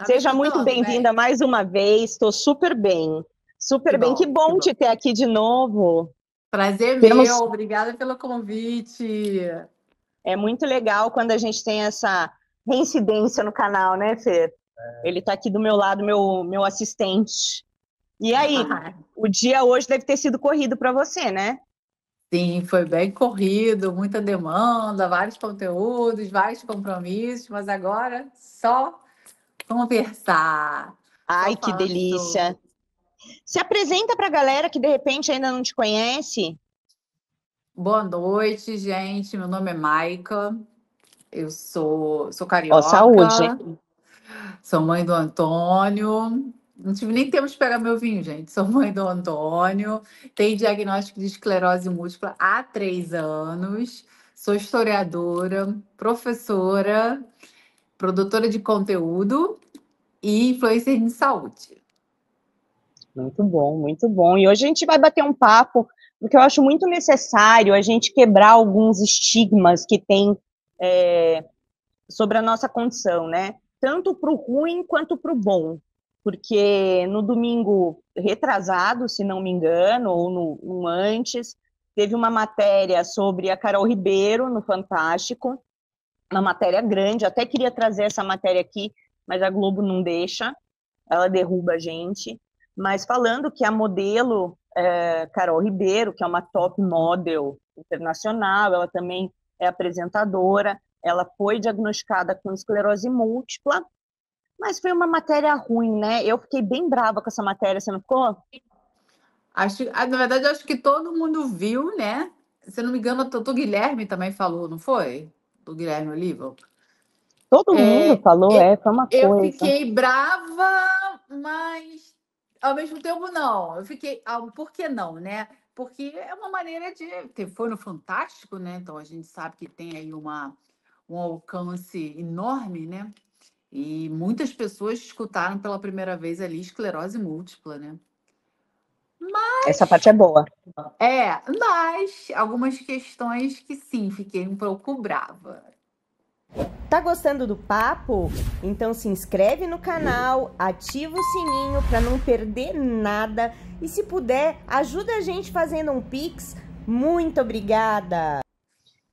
Tá me Seja muito escutando bem-vinda bem? mais uma vez. Estou super bem. Que Super bem. Que bom, que bom bom. te ter aqui de novo. Prazer meu, Temos, obrigada pelo convite. é muito legal quando a gente tem essa reincidência no canal, né, Fer? Ele está aqui do meu lado, meu assistente. E aí, o dia hoje deve ter sido corrido para você, né? Sim, foi bem corrido, muita demanda, vários conteúdos, vários compromissos, mas agora só conversar, só Ai, que falar delícia. sobre. Se apresenta para a galera que de repente ainda não te conhece. Boa noite, gente. Meu nome é Maica, eu sou Ó, saúde. carioca, sou mãe do Antônio. Não tive nem tempo de pegar meu vinho, gente. Sou mãe do Antônio. Tenho diagnóstico de esclerose múltipla há 3 anos. Sou historiadora, professora, produtora de conteúdo e influencer em saúde. Muito bom, muito bom. E hoje a gente vai bater um papo, porque eu acho muito necessário a gente quebrar alguns estigmas que tem sobre a nossa condição, né? Tanto para o ruim quanto para o bom. Porque no domingo retrasado, se não me engano, ou no antes, teve uma matéria sobre a Carol Ribeiro no Fantástico, uma matéria grande. Até queria trazer essa matéria aqui, mas a Globo não deixa, ela derruba a gente. Mas falando que a modelo Carol Ribeiro, que é uma top model internacional, ela também é apresentadora, ela foi diagnosticada com esclerose múltipla, mas foi uma matéria ruim, né? Eu fiquei bem brava com essa matéria, você não ficou? Na verdade, acho que todo mundo viu, né? Se eu não me engano, o Doutor Guilherme também falou, não foi? Do Guilherme Oliva. Todo mundo É, falou, e- foi uma eu coisa. fiquei brava, mas ao mesmo tempo não. Eu fiquei, por que não, né? Porque é uma maneira de. Foi no Fantástico, né? Então a gente sabe que tem aí um alcance enorme, né? E muitas pessoas escutaram pela primeira vez ali esclerose múltipla, né? Essa parte é boa. Mas algumas questões que sim, fiquei um pouco brava. Tá gostando do papo? Então se inscreve no canal, ativa o sininho para não perder nada e se puder, ajuda a gente fazendo um Pix. Muito obrigada!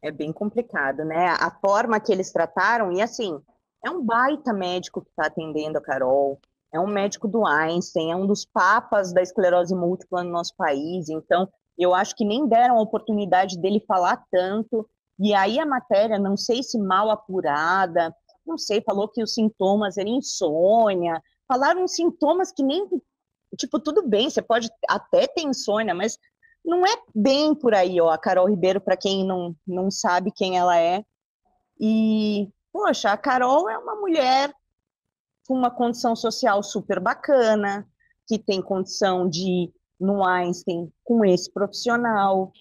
É bem complicado, né? A forma que eles trataram, e assim, é um baita médico que está atendendo a Carol, é um médico do Einstein, é um dos papas da esclerose múltipla no nosso país, então eu acho que nem deram a oportunidade dele falar tanto, e aí a matéria, não sei se mal apurada, não sei, falou que os sintomas eram insônia, falaram sintomas que nem, tipo, tudo bem, você pode até ter insônia, mas não é bem por aí, ó, a Carol Ribeiro, para quem não sabe quem ela é. E, poxa, a Carol é uma mulher com uma condição social super bacana, que tem condição de ir no Einstein com esse profissional,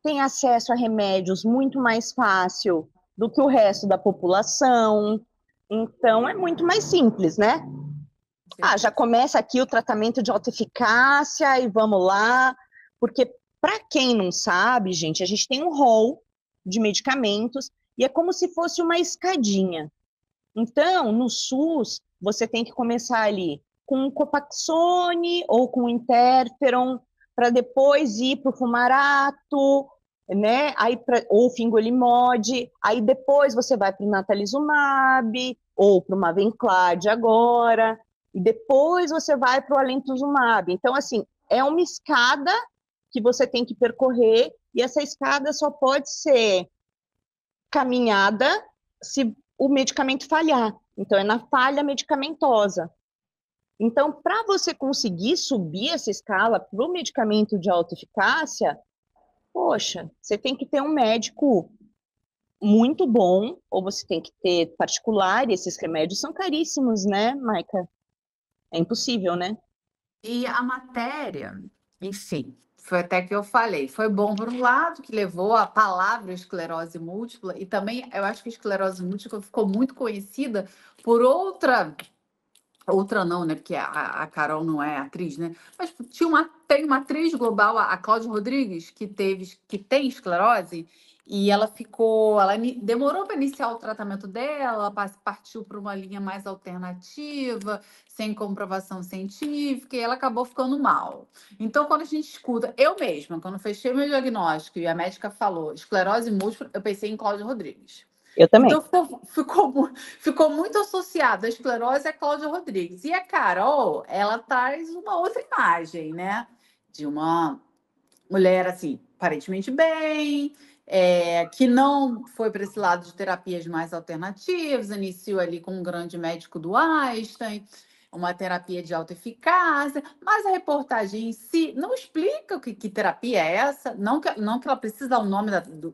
tem acesso a remédios muito mais fácil do que o resto da população. Então, é muito mais simples, né? Com Ah, já certeza. começa aqui o tratamento de alta eficácia e vamos lá, porque para quem não sabe, gente, a gente tem um rol de medicamentos e é como se fosse uma escadinha. Então, no SUS, você tem que começar ali com um Copaxone ou com um Interferon, para depois ir para o Fumarato, né? Ou Fingolimod, aí depois você vai para o Natalizumab, ou para o Mavenclad agora, e depois você vai para o Alentuzumab. Então, assim, é uma escada que você tem que percorrer, e essa escada só pode ser caminhada se o medicamento falhar. Então, é na falha medicamentosa. Então, para você conseguir subir essa escala para o medicamento de alta eficácia, poxa, você tem que ter um médico muito bom, ou você tem que ter particular, e esses remédios são caríssimos, né, Maica? É impossível, né? E a matéria, enfim, foi até que eu falei. Foi bom por um lado, que levou a palavra esclerose múltipla, e também eu acho que a esclerose múltipla ficou muito conhecida por outra não, né? Porque a Carol não é atriz, né? Mas tem uma atriz global, a Cláudia Rodrigues, que tem esclerose, e demorou para iniciar o tratamento dela, partiu para uma linha mais alternativa, sem comprovação científica, e ela acabou ficando mal. Então, quando a gente escuta, eu mesma, quando fechei meu diagnóstico e a médica falou esclerose múltipla, eu pensei em Cláudia Rodrigues. Eu também. Então ficou muito associado a esclerose a Cláudia Rodrigues. E a Carol, ela traz uma outra imagem, né? De uma mulher, assim, aparentemente bem, que não foi para esse lado de terapias mais alternativas, iniciou ali com um grande médico do Einstein, uma terapia de alta eficácia, mas a reportagem em si não explica que terapia é essa, não que ela precisa dar o nome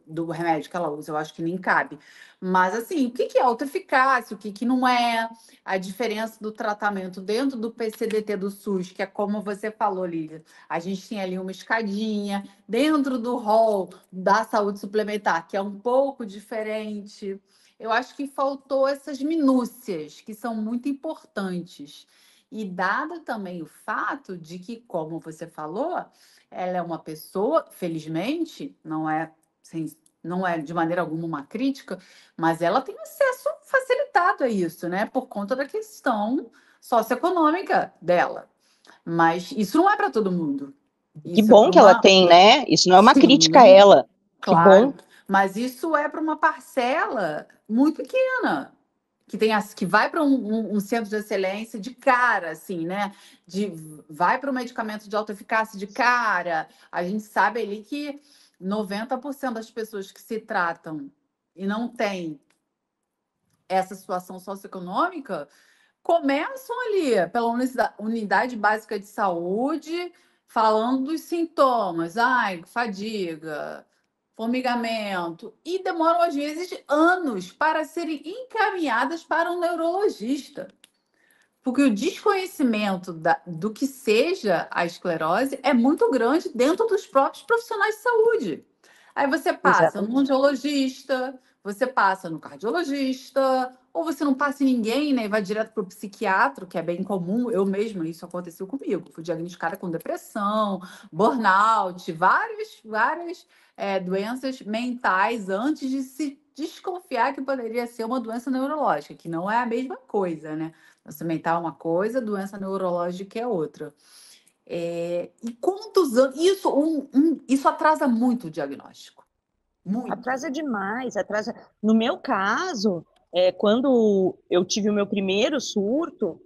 do remédio que ela usa, eu acho que nem cabe, mas assim, o que é alta eficácia, o que não é, a diferença do tratamento dentro do PCDT do SUS, que é como você falou, Lívia, a gente tem ali uma escadinha, dentro do rol da saúde suplementar, que é um pouco diferente. Eu acho que faltou essas minúcias, que são muito importantes. E dado também o fato de que, como você falou, ela é uma pessoa, felizmente, não é de maneira alguma uma crítica, mas ela tem acesso facilitado a isso, né? Por conta da questão socioeconômica dela. Mas isso não é para todo mundo. Que Isso é bom para que ela uma. tem, né? Isso não é uma crítica a Sim, ela. Que bom. claro. Mas isso é para uma parcela muito pequena, que vai para um centro de excelência de cara, assim, né? Vai para o medicamento de alta eficácia de cara. A gente sabe ali que 90% das pessoas que se tratam e não têm essa situação socioeconômica começam ali pela unidade básica de saúde, falando dos sintomas, ai, fadiga, formigamento, e demoram às vezes anos para serem encaminhadas para um neurologista. Porque o desconhecimento do que seja a esclerose é muito grande dentro dos próprios profissionais de saúde. Aí você passa no Exatamente. oncologista, você passa no cardiologista, ou você não passa em ninguém, né? E vai direto para o psiquiatra, que é bem comum. Eu mesma, isso aconteceu comigo. Fui diagnosticada com depressão, burnout, várias doenças mentais antes de se desconfiar que poderia ser uma doença neurológica, que não é a mesma coisa, né? Doença mental é uma coisa, doença neurológica é outra. E quantos anos? Isso atrasa muito o diagnóstico. Muito. Atrasa demais, atrasa. No meu caso, quando eu tive o meu primeiro surto,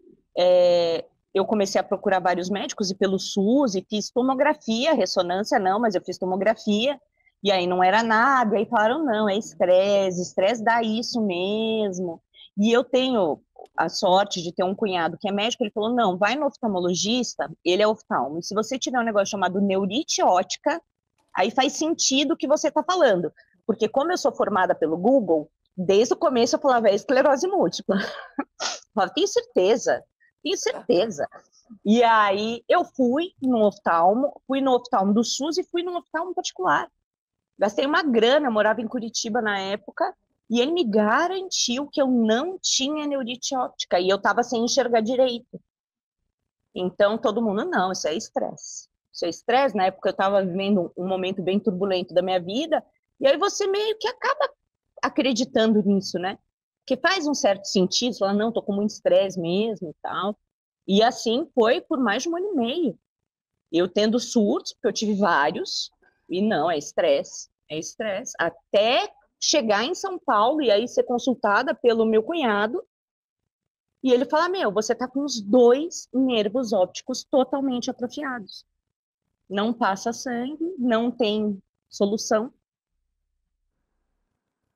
eu comecei a procurar vários médicos e pelo SUS e fiz tomografia, ressonância não, mas eu fiz tomografia e aí não era nada. E aí falaram, não, é estresse, estresse dá isso mesmo. E eu tenho a sorte de ter um cunhado que é médico, ele falou, não, vai no oftalmologista, ele é oftalmo. E se você tiver um negócio chamado neurite ótica, aí faz sentido o que você está falando. Porque como eu sou formada pelo Google, desde o começo eu falava, é esclerose múltipla. Eu falava, tenho certeza, tenho certeza. E aí eu fui no oftalmo do SUS e fui no oftalmo particular. Gastei uma grana, eu morava em Curitiba na época, e ele me garantiu que eu não tinha neurite óptica, e eu estava sem enxergar direito. Então todo mundo, não, isso é estresse. Isso é estresse, na época eu estava vivendo um momento bem turbulento da minha vida, e aí você meio que acaba acreditando nisso, né? Que faz um certo sentido, você fala, não, tô com muito estresse mesmo e tal. E assim foi por mais de um ano e meio. Eu tendo surtos, porque eu tive vários, e não, é estresse, até chegar em São Paulo e aí ser consultada pelo meu cunhado, e ele fala, meu, você tá com os 2 nervos ópticos totalmente atrofiados. Não passa sangue, não tem solução.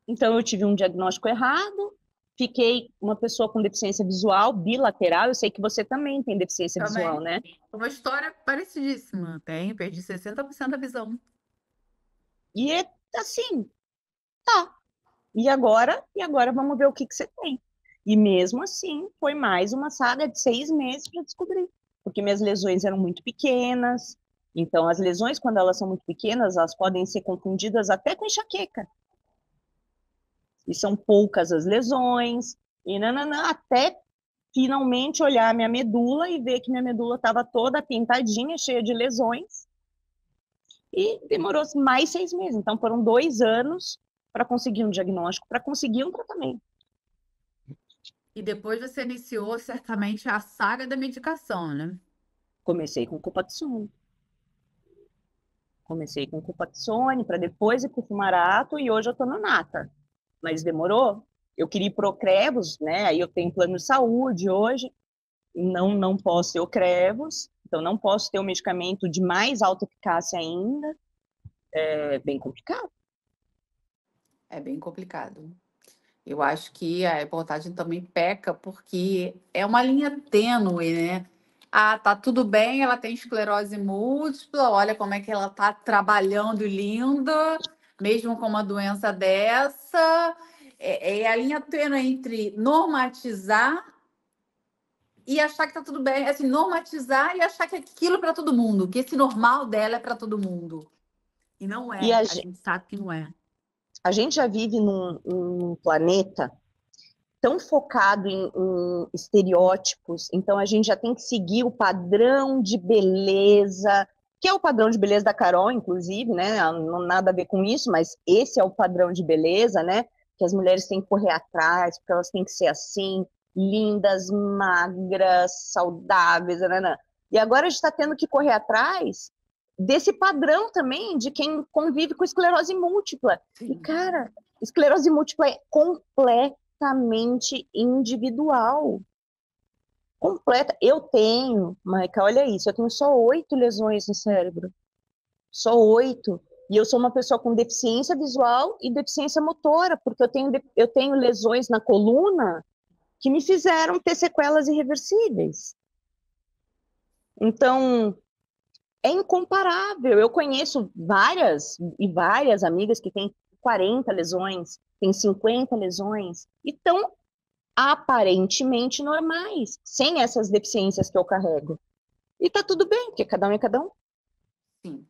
Então, eu tive um diagnóstico errado, fiquei uma pessoa com deficiência visual bilateral. Eu sei que você também tem deficiência visual, Também. né? Uma história parecidíssima. Perdi 60% da visão. E é assim, tá. E agora vamos ver o que você tem. E mesmo assim, foi mais uma saga de 6 meses para descobrir. Porque minhas lesões eram muito pequenas. Então, as lesões, quando elas são muito pequenas, elas podem ser confundidas até com enxaqueca. E são poucas as lesões, e nananã, até finalmente olhar a minha medula e ver que minha medula estava toda pintadinha, cheia de lesões, e demorou mais 6 meses. Então, foram 2 anos para conseguir um diagnóstico, para conseguir um tratamento. E depois você iniciou certamente a saga da medicação, né? Comecei com Copaxone. Comecei com Copaxone, para depois ir para o Fumarato, e hoje eu estou no Nata. Mas demorou. Eu queria ir pro Ocrevus, né? Aí eu tenho plano de saúde hoje, e não posso ter Ocrevus, então não posso ter um medicamento de mais alta eficácia ainda. É bem complicado. É bem complicado. Eu acho que a reportagem também peca, porque é uma linha tênue, né? Ah, tá tudo bem, ela tem esclerose múltipla, olha como é que ela tá trabalhando linda, mesmo com uma doença dessa. É a linha tênue entre normatizar e achar que tá tudo bem, assim, normatizar e achar que é aquilo para todo mundo, que esse normal dela é para todo mundo. E não E é, a gente sabe que não é. a gente já vive num planeta tão focado em estereótipos, então a gente já tem que seguir o padrão de beleza, que é o padrão de beleza da Carol, inclusive, né? Não nada a ver com isso, mas esse é o padrão de beleza, né? Que as mulheres têm que correr atrás, porque elas têm que ser assim, lindas, magras, saudáveis, né? E agora a gente está tendo que correr atrás desse padrão também de quem convive com esclerose múltipla. E, cara, esclerose múltipla é completamente individual. Completa. Eu tenho, Maica, olha isso, eu tenho só 8 lesões no cérebro. Só 8. E eu sou uma pessoa com deficiência visual e deficiência motora, porque eu tenho lesões na coluna que me fizeram ter sequelas irreversíveis. Então, é incomparável. Eu conheço várias amigas que têm 40 lesões, têm 50 lesões, e estão aparentemente normais, sem essas deficiências que eu carrego. E tá tudo bem, porque cada um é cada um. Sim.